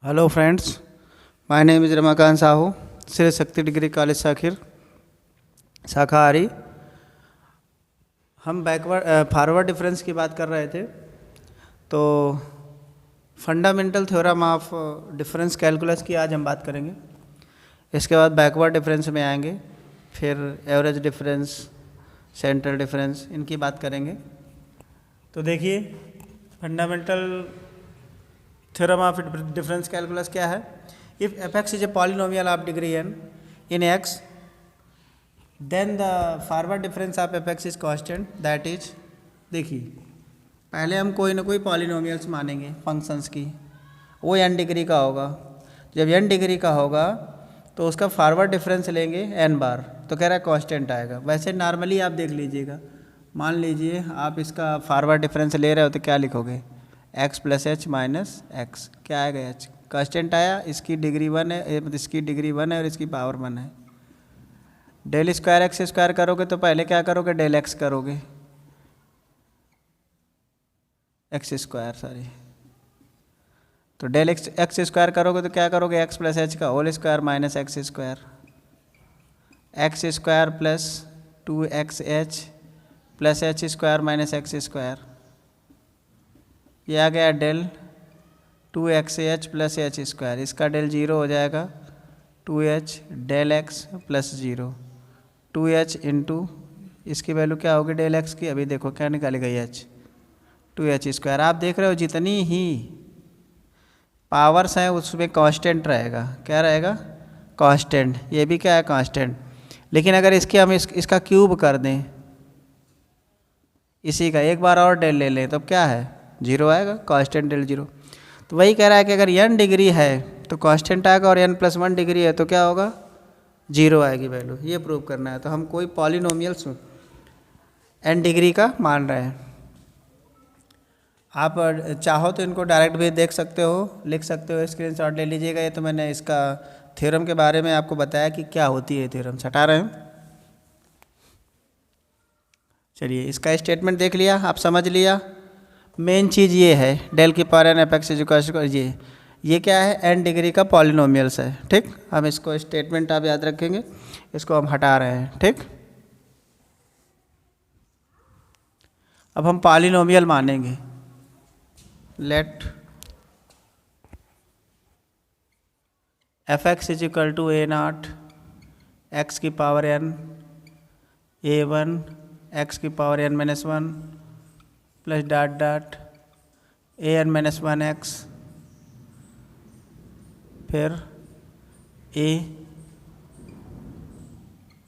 Hello friends, my name is Ramakant Sahu, Sri Shakti Degree College Sakir, शाखाहारी। हम forward difference की बात कर रहे थे। तो fundamental theorem of difference calculus की आज हम बात करेंगे। इसके बाद बैकवर्ड डिफरेंस में आएंगे, फिर एवरेज डिफरेंस, सेंट्रल डिफरेंस, इनकी बात करेंगे। तो देखिए, fundamental theorem of difference calculus क्या है। If f x is a polynomial of degree n in x, then the forward difference of f x is constant, that is, देखिए पहले हम कोई ना कोई पॉलिनोमियल्स मानेंगे फंक्शंस की, वो एन डिग्री का होगा। जब एन डिग्री का होगा तो उसका फॉरवर्ड डिफरेंस लेंगे एन बार, तो कह रहा है कांस्टेंट आएगा। वैसे नॉर्मली आप देख लीजिएगा, मान लीजिए आप इसका फॉरवर्ड डिफरेंस ले रहे हो तो क्या लिखोगे, x plus h minus x, क्या आएगा एच, कांस्टेंट आया। इसकी डिग्री 1 है, इसकी डिग्री 1 है और इसकी पावर 1 है। डेल स्क्वायर एक्स स्क्वायर करोगे तो पहले क्या करोगे, डेल एक्स करोगे, एक्स स्क्वायर सॉरी। तो डेल एक्स स्क्वायर करोगे तो क्या करोगे, एक्स प्लस एच का whole square minus x square, x square plus 2xh plus h square minus x square. ये आ गया del 2xh plus h square, इसका डेल 0 हो जाएगा, 2h del x plus 0, 2h into इसकी वैल्यू क्या होगी डेल एक्स की, अभी देखो क्या निकाली गई h, 2h स्क्वायर। आप देख रहे हो जितनी ही पावर्स हैं उसमें कांस्टेंट रहेगा, क्या रहेगा, कांस्टेंट। ये भी क्या है, कांस्टेंट। लेकिन अगर इसके हम इसका क्यूब कर दें, इसी का एक बार और डेल ले लें तो क्या है, 0 आएगा, कांस्टेंट डेल 0। तो वही कह रहा है कि अगर n डिग्री है तो कांस्टेंट आएगा, और n+1 डिग्री है तो क्या होगा, 0 आएगी वैल्यू। ये प्रूव करना है। तो हम कोई पॉलिनोमियल्स n डिग्री का मान रहे हैं। आप चाहो तो इनको डायरेक्ट भी देख सकते हो, लिख सकते हो, स्क्रीनशॉट ले लीजिएगा। ये तो मैंने इसका थ्योरम के बारे में आपको बताया कि क्या होती है थ्योरम, हटा रहे हैं। चलिए, इसका स्टेटमेंट देख लिया, आप समझ लिया। मेन चीज़ ये है, डेल की power n f x equal, ये क्या है, एन डिग्री का पॉलिनोमियल्स है। ठीक, हम इसको स्टेटमेंट आप याद रखेंगे, इसको हम हटा रहे हैं। ठीक, अब हम पॉलिनोमियल मानेंगे। Let f x is equal to a naught x की पावर एन a1 एक्स की power n minus 1 plus dot dot an minus 1 x, फिर a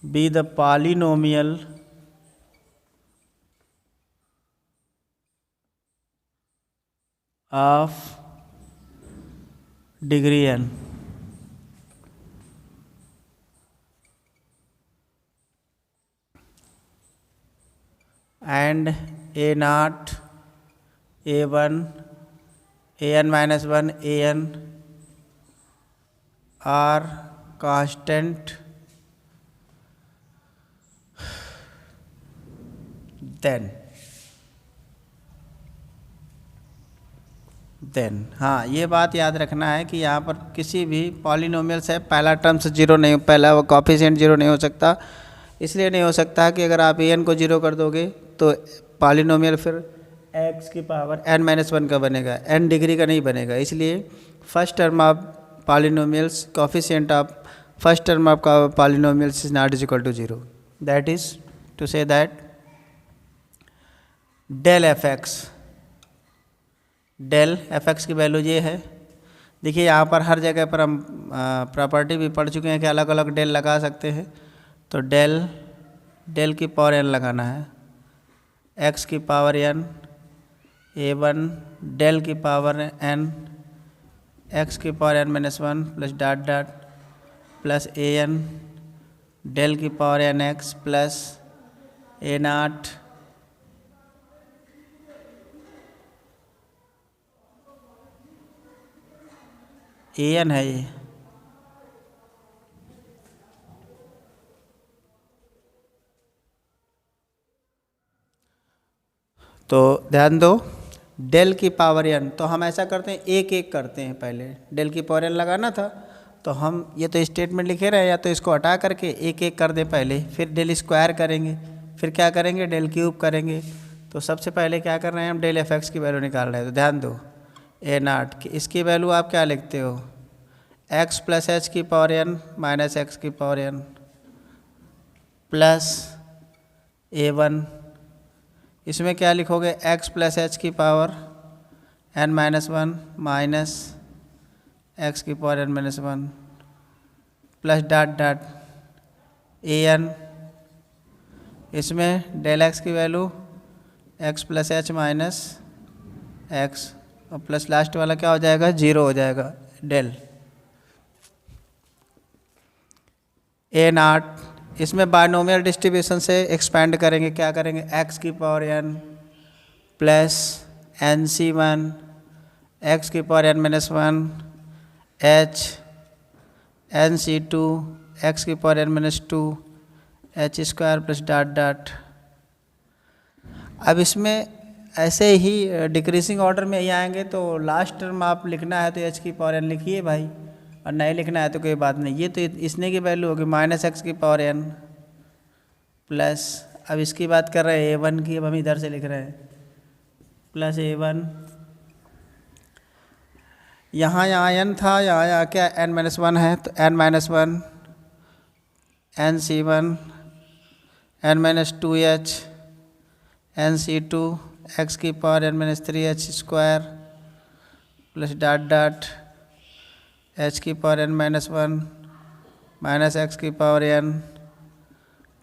be the polynomial of degree n, and a naught a1 an minus 1 an are constant then हाँ, ये बात याद रखना है कि यहाँ पर किसी भी पॉलिनोमियल से पहला टर्म्स 0 नहीं, पहला वो कॉफिशिएंट 0 नहीं हो सकता। इसलिए नहीं हो सकता कि अगर आप an को 0 कर दोगे तो पॉलिनोमियल फिर x की पावर n-1 का बनेगा, n डिग्री का नहीं बनेगा। इसलिए first term of polynomials, coefficient of first term of polynomials is not is equal to 0। That is to say that del f x, del f x की value ये है। देखिए यहाँ पर हर जगह पर हम प्रॉपर्टी भी पढ़ चुके हैं कि अलग अलग डेल लगा सकते हैं। तो डेल की पावर n लगाना है, x की पावर n a1 डेल की पावर n x की power n minus 1 plus dot dot plus an del की power n x plus a naught an है ये। तो ध्यान दो, डेल की पावर n, तो हम ऐसा करते हैं एक एक करते हैं। पहले डेल की पावर n लगाना था तो हम ये तो स्टेटमेंट लिखे रहे हैं, या तो इसको हटा करके एक एक कर दें पहले, फिर डेल स्क्वायर करेंगे, फिर क्या करेंगे डेल क्यूब करेंगे। तो सबसे पहले क्या कर रहे हैं हम डेल एफ एक्स की वैल्यू निकाल रहे हैं। तो ध्यान दो ए नाट की इसकी वैल्यू आप क्या लिखते हो, एक्स प्लस एच की पावर n माइनस एक्स की पावर n प्लस a1, इसमें क्या लिखोगे x प्लस एच की power n minus one minus x की power n minus one plus dot dot an, इसमें डेल एक्स की value x plus h minus x और plus last वाला क्या हो जाएगा, 0 हो जाएगा डेल ए नाट। इसमें बायनोमियल डिस्ट्रीब्यूशन से एक्सपेंड करेंगे, क्या करेंगे x की power n plus n c one x की power n minus one h n c two x की power n minus two h square plus dot dot. अब इसमें ऐसे ही डिक्रीजिंग ऑर्डर में ही आएंगे, तो लास्ट टर्म आप लिखना है तो एच की पावर n लिखिए भाई, और नहीं लिखना है तो कोई बात नहीं। ये तो इसने की वैल्यू होगी माइनस एक्स की पावर n प्लस, अब इसकी बात कर रहे हैं a1 की, अब हम इधर से लिख रहे हैं प्लस a1, यहाँ n था, यहाँ क्या n माइनस वन है तो n minus one n c one n minus two h n c two x की power n minus three h square plus dot dot h की power n minus one minus x की power n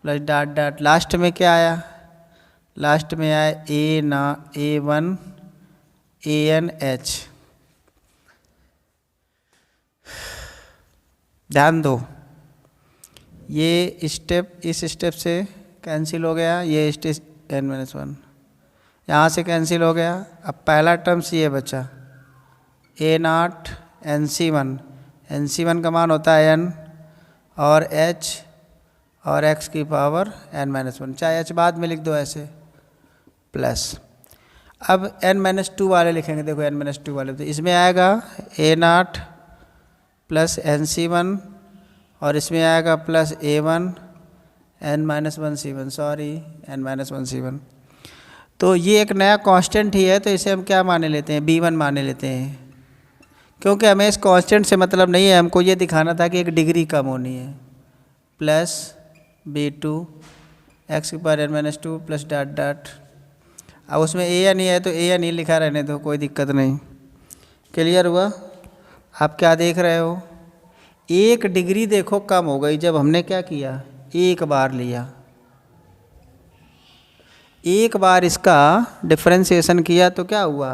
plus dot dot. Last में क्या आया, last में आया a1 an h। ध्यान दो ये स्टेप इस स्टेप से कैंसिल हो गया, ये स्टेप n माइनस वन यहाँ से कैंसिल हो गया। अब पहला टर्म्स ये बचा ए नाट एन सी वन का मान होता है n और h और x की पावर n माइनस वन, चाहे h बाद में लिख दो ऐसे प्लस। अब n माइनस टू वाले लिखेंगे, देखो n माइनस टू वाले, तो इसमें आएगा a naught plus n c one और इसमें आएगा plus a1 n minus one c one, sorry n minus one c one. तो ये एक नया कांस्टेंट ही है, तो इसे हम क्या माने लेते हैं, b1 माने लेते हैं, क्योंकि हमें इस कांस्टेंट से मतलब नहीं है, हमको ये दिखाना था कि एक डिग्री कम होनी है। प्लस b2 एक्स की power n minus two plus dot dot. अब उसमें an ही है तो an ही लिखा रहने दो, कोई दिक्कत नहीं। क्लियर हुआ? आप क्या देख रहे हो, एक डिग्री देखो कम हो गई जब हमने क्या किया, एक बार लिया, एक बार इसका डिफरेंशिएशन किया तो क्या हुआ,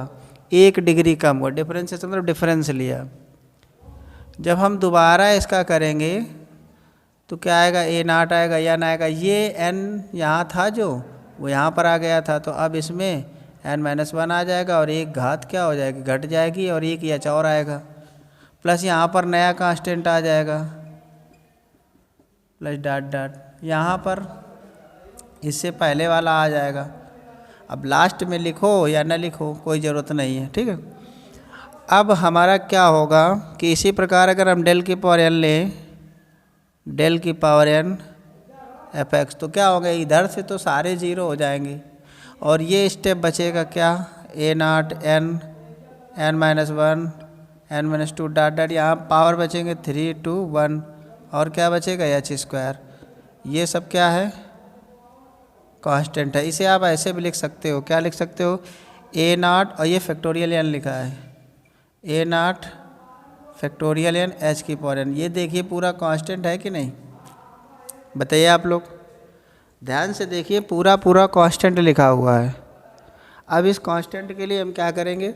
एक डिग्री कम हुआ। डिफरेंशिएशन मतलब डिफरेंस लिया। जब हम दोबारा इसका करेंगे तो क्या आएगा, ए नाट आएगा या ना आएगा, ये n यहाँ था जो वो यहाँ पर आ गया था, तो अब इसमें n माइनस वन आ जाएगा और एक घात क्या हो जाएगी, घट जाएगी, और एक एच और आएगा, प्लस यहाँ पर नया कांस्टेंट आ जाएगा प्लस डॉट डॉट, यहाँ पर इससे पहले वाला आ जाएगा। अब लास्ट में लिखो या न लिखो कोई ज़रूरत नहीं है, ठीक है। अब हमारा क्या होगा कि इसी प्रकार अगर हम डेल की पावर n लें, डेल की पावर n एफ एक्स, तो क्या होगा, इधर से तो सारे जीरो हो जाएंगे और ये स्टेप बचेगा क्या, ए नाट n minus one n minus to dot dot, यहाँ पावर बचेंगे 3 2 1 और क्या बचेगा एच स्क्वायर। ये सब क्या है, कांस्टेंट है। इसे आप ऐसे भी लिख सकते हो, क्या लिख सकते हो, ए नाट और ये फैक्टोरियल n लिखा है, ए नाट फैक्टोरियल n एच की पावर n। ये देखिए पूरा कांस्टेंट है कि नहीं, बताइए आप लोग, ध्यान से देखिए, पूरा पूरा कांस्टेंट लिखा हुआ है। अब इस कांस्टेंट के लिए हम क्या करेंगे,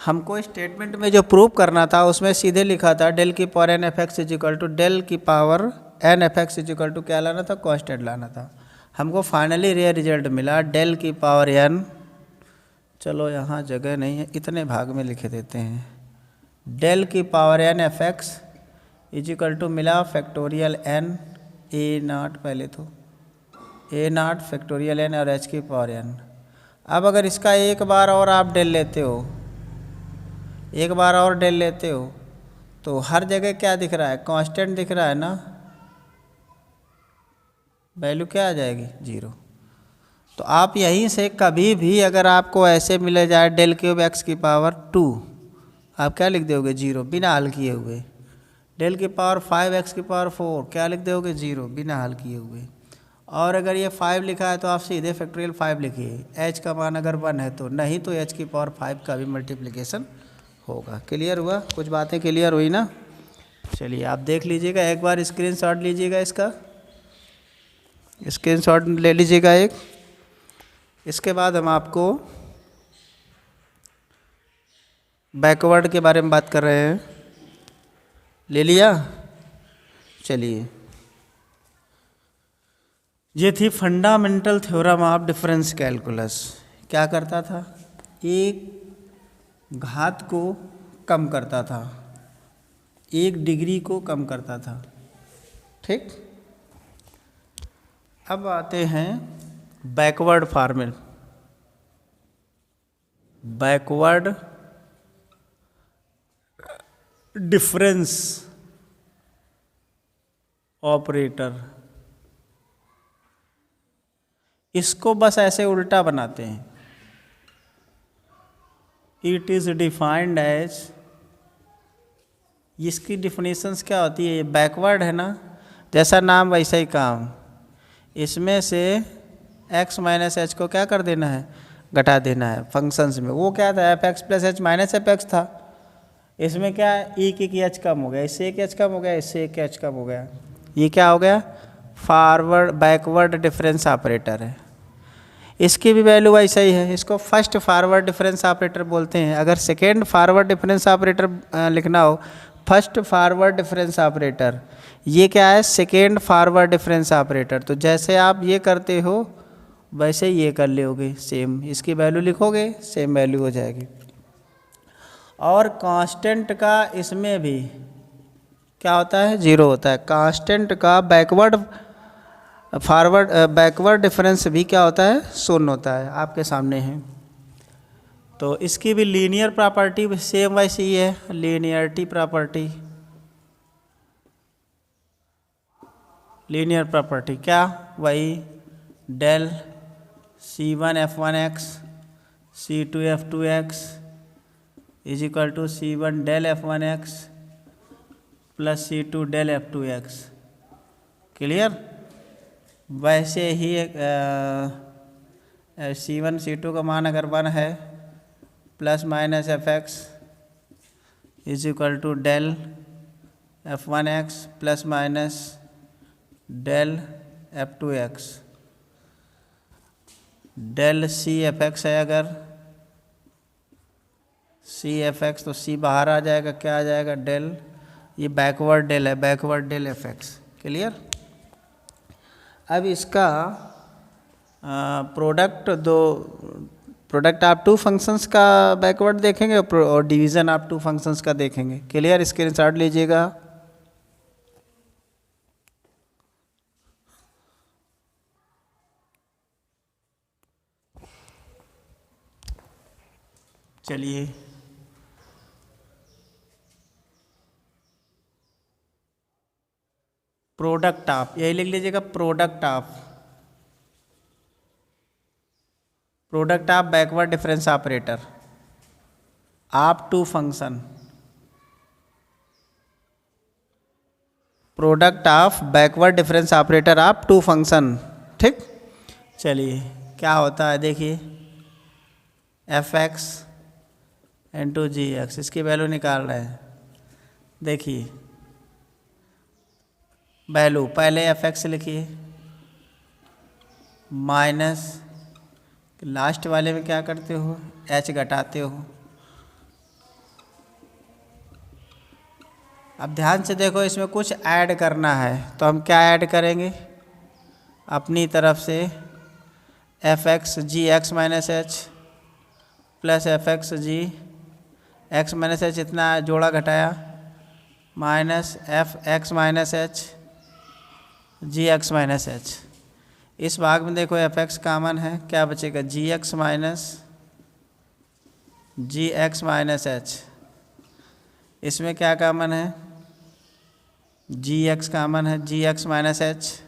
हमको स्टेटमेंट में जो प्रूव करना था उसमें सीधे लिखा था डेल की power n f x is equal to del की power n f x is equal to क्या लाना था, कांस्टेंट लाना था। हमको फाइनली ये रिजल्ट मिला डेल की पावर n, चलो यहाँ जगह नहीं है, इतने भाग में लिखे देते हैं, डेल की power n f x is equal to मिला फैक्टोरियल n ए नाट, पहले तो ए नाट फैक्टोरियल n और h की पावर n। अब अगर इसका एक बार और आप डेल लेते हो, एक बार और डेल लेते हो, तो हर जगह क्या दिख रहा है, कांस्टेंट दिख रहा है ना, वैल्यू क्या आ जाएगी, 0। तो आप यहीं से कभी भी अगर आपको ऐसे मिले जाए डेल क्यूब एक्स की पावर 2, आप क्या लिख दोगे, 0, बिना हल किए हुए। डेल की पावर 5 एक्स की पावर 4, क्या लिख दोगे, 0, बिना हल किए हुए। और अगर ये 5 लिखा है तो आप सीधे फैक्टोरियल 5 लिखिए, एच का मान अगर 1 है तो, नहीं तो एच की पावर 5 का भी मल्टीप्लिकेशन होगा। क्लियर हुआ, कुछ बातें क्लियर हुई ना। चलिए आप देख लीजिएगा, एक बार स्क्रीनशॉट लीजिएगा, इसका स्क्रीनशॉट ले लीजिएगा एक। इसके बाद हम आपको बैकवर्ड के बारे में बात कर रहे हैं, ले लिया। चलिए, ये थी fundamental theorem of difference calculus. क्या करता था, एक घात को कम करता था, एक डिग्री को कम करता था, ठीक। अब आते हैं backward formula, backward difference operator. इसको बस ऐसे उल्टा बनाते हैं, इट इज डिफाइंड एज, इसकी डिफिनेशंस क्या होती है, ये बैकवर्ड है ना, जैसा नाम वैसा ही काम। इसमें से x माइनस एच को क्या कर देना है, घटा देना है फंक्शंस में। वो क्या था, F x plus h minus f x था। इसमें क्या है, एक एक एच कम हो गया, इससे एक एच कम हो गया, इससे एक एच कम हो गया। ये क्या हो गया, फॉरवर्ड बैकवर्ड डिफरेंस ऑपरेटर है। इसकी भी वैल्यू वैसा ही है, इसको फर्स्ट फॉरवर्ड डिफरेंस ऑपरेटर बोलते हैं। अगर सेकेंड फॉरवर्ड डिफरेंस ऑपरेटर लिखना हो, फर्स्ट फॉरवर्ड डिफरेंस ऑपरेटर, ये क्या है, सेकेंड फॉरवर्ड डिफरेंस ऑपरेटर। तो जैसे आप ये करते हो वैसे ही ये कर लोगे, सेम इसकी वैल्यू लिखोगे, सेम वैल्यू हो जाएगी। और कांस्टेंट का इसमें भी क्या होता है, 0 होता है। कांस्टेंट का बैकवर्ड फॉरवर्ड बैकवर्ड डिफरेंस भी क्या होता है, 0 होता है, आपके सामने है। तो इसकी भी लीनियर प्रॉपर्टी सेम वैसे ही है, लीनियरिटी प्रॉपर्टी। लीनियर प्रॉपर्टी क्या, वही del C1 F1x C2 F2x is equal to C1 del F1x plus C2 del F2x। Clear. वैसे ही C1 C2 का मान अगर 1 है, plus minus Fx is equal to del F1x plus minus del F2x। Del CFx है, अगर CFx तो C बाहर आ जाएगा, क्या आ जाएगा, डेल, ये बैकवर्ड डेल है, बैकवर्ड डेल Fx। क्लियर। अब इसका प्रोडक्ट आप टू फंक्शंस का बैकवर्ड देखेंगे और डिवीज़न आप टू फंक्शंस का देखेंगे। क्लियर, स्क्रीनशॉट लीजिएगा। चलिए, प्रोडक्ट ऑफ, यही लिख लीजिएगा, product of backward difference operator आप to function, product of backward difference operator आप टू फंक्शन, ठीक। चलिए, क्या होता है देखिए, Fx इंटू Gx, इसकी वैल्यू निकाल रहे हैं। देखिए वैल्यू, पहले Fx लिखिए, माइनस लास्ट वाले में क्या करते हो, h घटाते हो। अब ध्यान से देखो, इसमें कुछ ऐड करना है, तो हम क्या ऐड करेंगे अपनी तरफ से, Fx Gx minus H plus Fx G x minus H, इतना जोड़ा घटाया, minus Fx minus H Gx minus H. इस भाग में देखो एफ एक्स कॉमन है, क्या बचेगा जी एक्स माइनस एच। इसमें क्या कॉमन है, जी एक्स कॉमन है, जी एक्स माइनस एच।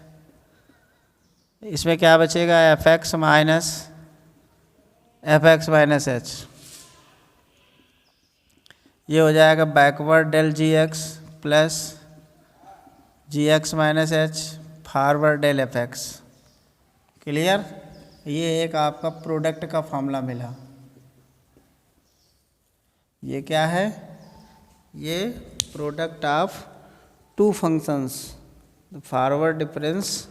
इसमें क्या बचेगा एफ एक्स माइनस एच। ये हो जाएगा backward del g x plus g x minus h forward del f x. Clear. ये एक आपका प्रोडक्ट का फॉर्मूला मिला। ये क्या है, ये product of two functions, forward difference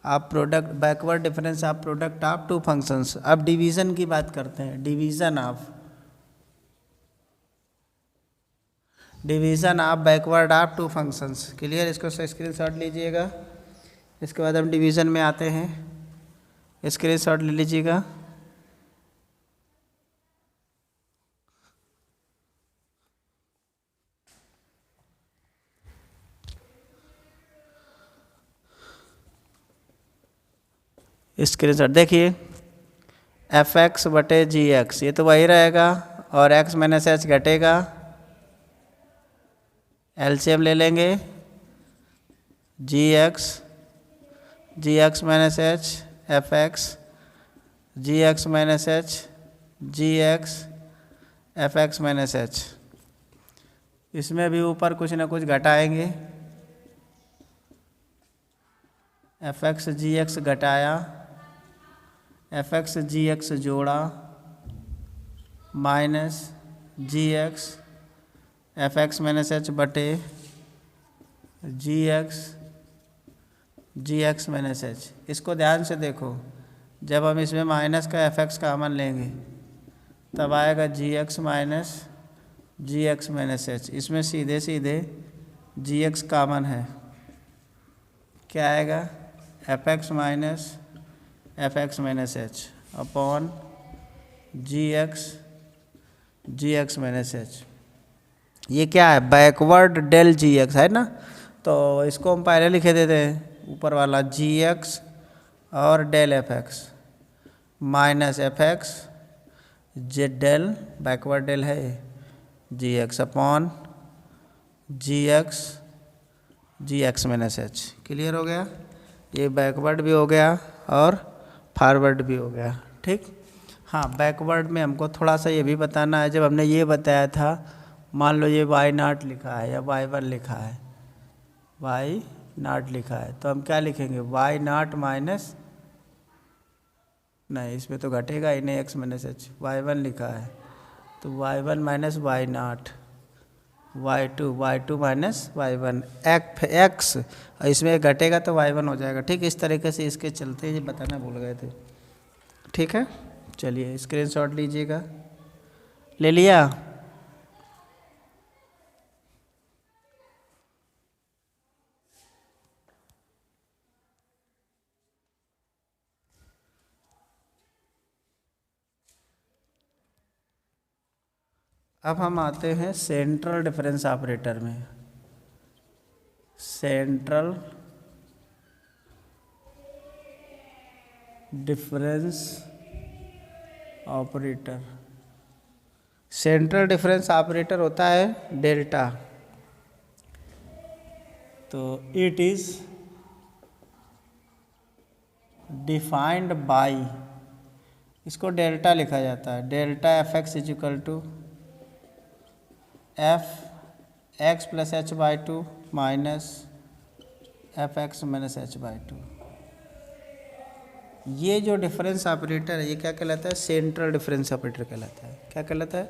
of product, backward difference of product of two functions. अब डिवीज़न की बात करते हैं, division of backward of two functions. Clear, इसको स्क्रीनशॉट लीजिएगा। इसके बाद हम डिवीज़न में आते हैं, स्क्रीनशॉट ले लीजिएगा। स्क्रीनशॉट देखिए, एफ एक्स बटे जी एक्स, ये तो वही रहेगा और एक्स माइनस एच घटेगा। एलसीएम ले लेंगे, g x minus h f x, g x minus h g x f x minus h. इसमें भी ऊपर कुछ ना कुछ घटाएंगे, एफ एक्स जी एक्स घटाया, एफ एक्स जी एक्स जोड़ा minus g x f x minus h बटे जी एक्स माइनस एच। इसको ध्यान से देखो, जब हम इसमें माइनस का एफ एक्स कॉमन लेंगे तब आएगा जी एक्स माइनस एच। इसमें सीधे सीधे जी एक्स कॉमन है, क्या आएगा f x minus h upon g x minus h. ये क्या है, बैकवर्ड डेल जी एक्स है ना, तो इसको हम पहले लिखे देते हैं, ऊपर वाला जी एक्स और del f x minus f x J del backward del है g x upon g x minus h. Clear हो गया, ये बैकवर्ड भी हो गया और फॉरवर्ड भी हो गया। ठीक, हाँ बैकवर्ड में हमको थोड़ा सा ये भी बताना है, जब हमने ये बताया था, मान लो ये वाई नॉट लिखा है या वाई वन लिखा है, वाई नॉट लिखा है, तो हम क्या लिखेंगे वाई नॉट माइनस, नहीं इसमें तो घटेगा ही नहीं x minus h, y one लिखा है तो y one minus y naught, y two minus y one x, इसमें घटेगा तो वाई वन हो जाएगा। ठीक, इस तरीके से इसके चलते ये बताना भूल गए थे। ठीक है, चलिए स्क्रीनशॉट लीजिएगा, ले लिया। अब हम आते हैं सेंट्रल डिफरेंस ऑपरेटर में। Central difference operator, central difference operator होता है डेल्टा, तो इट इज डिफाइंड बाई, इसको डेल्टा लिखा जाता है, delta f x is equal to f x plus h by two minus f x minus h by two. ये जो difference operator है ये क्या कहलाता है, सेंट्रल डिफरेंस ऑपरेटर कहलाता है। क्या कहलाता है,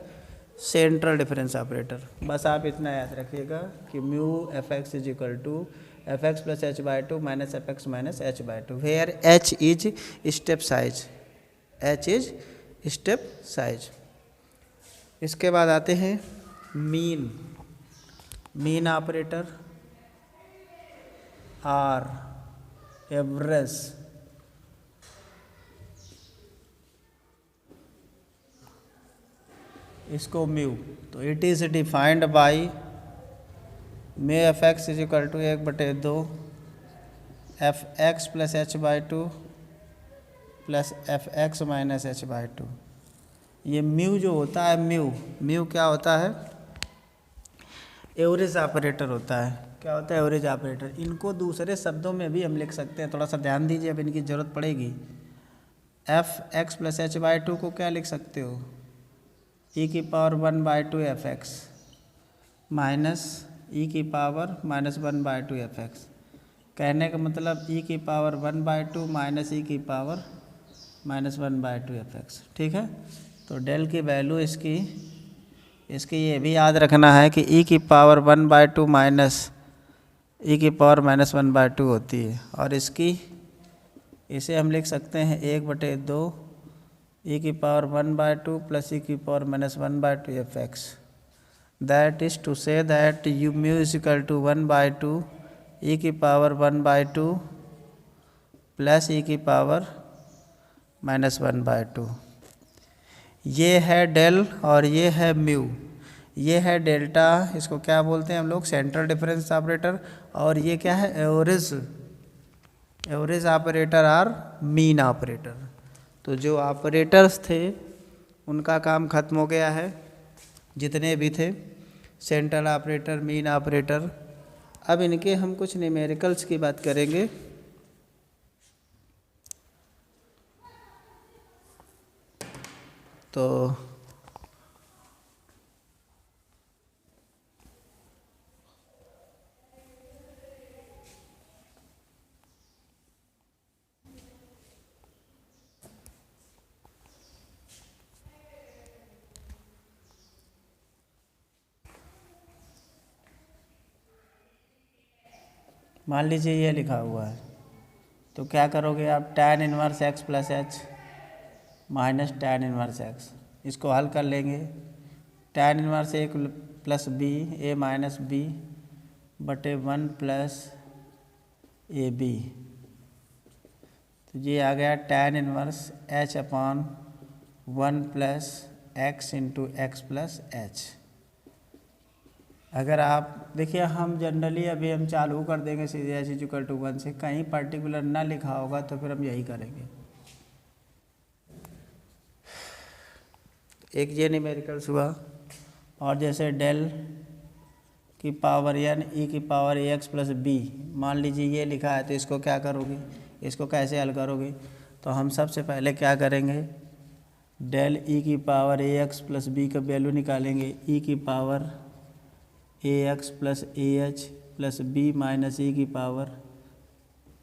सेंट्रल डिफरेंस ऑपरेटर। बस आप इतना याद रखिएगा कि mu f x is equal to f x plus h by two minus f x minus h by two, where h is step size, h is step size. इसके बाद आते हैं मीन ऑपरेटर, आर एवरेज, इसको mu, तो it is defined by mu f x is equal to 1/2 f x plus h by two plus f x minus h by two. ये mu जो होता है, म्यू क्या होता है? एवरेज ऑपरेटर होता है। क्या होता है? Average operator. इनको दूसरे शब्दों में भी हम लिख सकते हैं, थोड़ा सा ध्यान दीजिए, अब इनकी ज़रूरत पड़ेगी। F x plus h by to को क्या लिख सकते हो? ई की power 1/2 f x minus E की पावर माइनस 1/2 एफ एक्स। कहने का मतलब ई की पावर 1/2 माइनस ई की पावर माइनस 1/2 एफ एक्स। ठीक है, तो डेल की वैल्यू इसकी ये भी याद रखना है कि ई की पावर 1/2 माइनस ई की पावर माइनस 1/2 होती है, और इसे हम लिख सकते हैं 1/2 ई की पावर 1/2 प्लस ई की power minus 1/2 f x. That is to say that you mu is equal to 1/2 e की पावर 1/2 प्लस ई की पावर माइनस 1/2। ये है डेल और ये है म्यू, ये है डेल्टा। इसको क्या बोलते हैं हम लोग? Central difference operator. और ये क्या है? एवरेज ऑपरेटर और मीन ऑपरेटर। तो जो ऑपरेटर्स थे उनका काम खत्म हो गया है, जितने भी थे, सेंट्रल ऑपरेटर, मीन ऑपरेटर। अब इनके हम कुछ न्यूमेरिकल्स की बात करेंगे। तो मान लीजिए ये लिखा हुआ है, तो क्या करोगे आप? tan inverse x plus h minus tan inverse x, इसको हल कर लेंगे। tan इनवर्स ए प्लस बी, ए माइनस बी बटे 1 प्लस ए बी। तो ये आ गया tan inverse h upon 1 plus x into x plus H. अगर आप देखिए, हम जनरली अभी हम चालू कर देंगे सीधे एच इज इक्वल टू 1 से, कहीं पर्टिकुलर ना लिखा होगा तो फिर हम यही करेंगे। एक ये न्यूमेरिकल्स हुआ, और जैसे डेल की पावर n ई की power A X plus B, मान लीजिए ये लिखा है, तो इसको क्या करोगे? इसको कैसे हल करोगे? तो हम सबसे पहले क्या करेंगे? डेल ई की power A X plus B का वैल्यू निकालेंगे। ई की power A X plus A H plus B minus E की power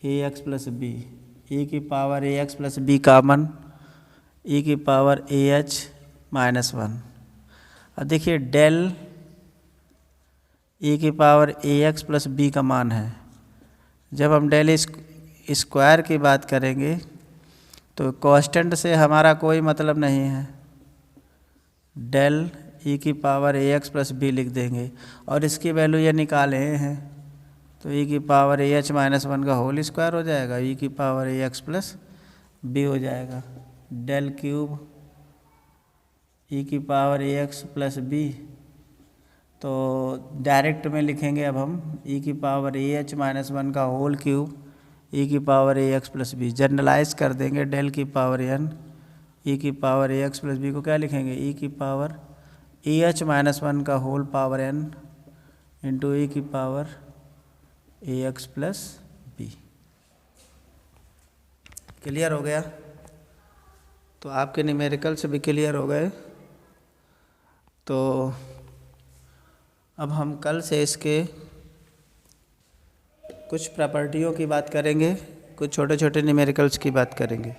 A X plus B. E की power A X plus B common, E की power A H minus 1। अब देखिए, del E की power A X plus B का मान है। जब हम डेल स्क्वायर की बात करेंगे तो कांस्टेंट से हमारा कोई मतलब नहीं है। डेल ई की power A X plus B लिख देंगे, और इसकी वैल्यू ये निकाले हैं, तो ई की पावर ए एच माइनस 1 का होल स्क्वायर हो जाएगा, ई की power A X plus B हो जाएगा। डेल क्यूब ई की power A X plus B, तो डायरेक्ट में लिखेंगे अब हम ई की पावर ए एच माइनस 1 का होल क्यूब ई की power A X plus B. Generalise कर देंगे डेल की पावर एन ई की power A X plus B को क्या लिखेंगे? ई की पावर ए एच माइनस 1 का होल पावर एन इंटू ई की power A X plus B. Clear हो गया? तो आपके न्यूमेरिकल्स भी क्लियर हो गए। तो अब हम कल से इसके कुछ प्रॉपर्टियों की बात करेंगे, कुछ छोटे छोटे न्यूमेरिकल्स की बात करेंगे।